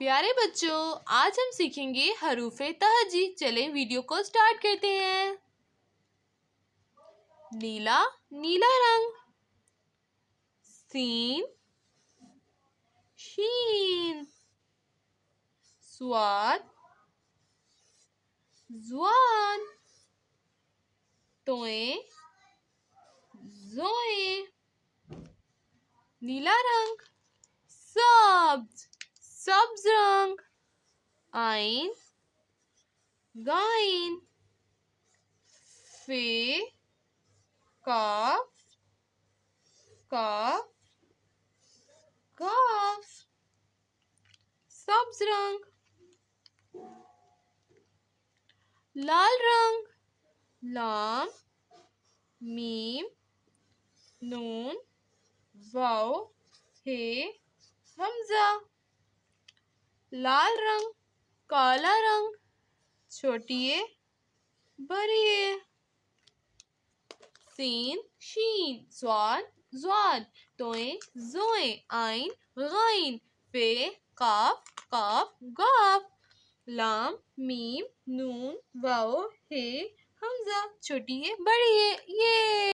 प्यारे बच्चों, आज हम सीखेंगे हरूफे तहजी। चलें वीडियो को स्टार्ट करते हैं। नीला, नीला रंग। सीन, शीन। स्वाद, ज़ुआन। तोए, ज़ोए। नीला रंग, सब्ज, सब्ज रंग। आइन, गाइन। फे, काफ, काफ, काफ। सब्ज रंग। लाल रंग, लाम, मीम, नून, वाव, हे, हमजा। लाल रंग, काला रंग। छोटिए, बड़िए। सीन, शीन। स्वाद, ज़्वाद। तोए, ज़ोए। आइन, गाइन। फे, काफ, काफ, गाफ। लाम, मीम, नून, वाव, हे, हमजा। छोटिए, बड़िए। ये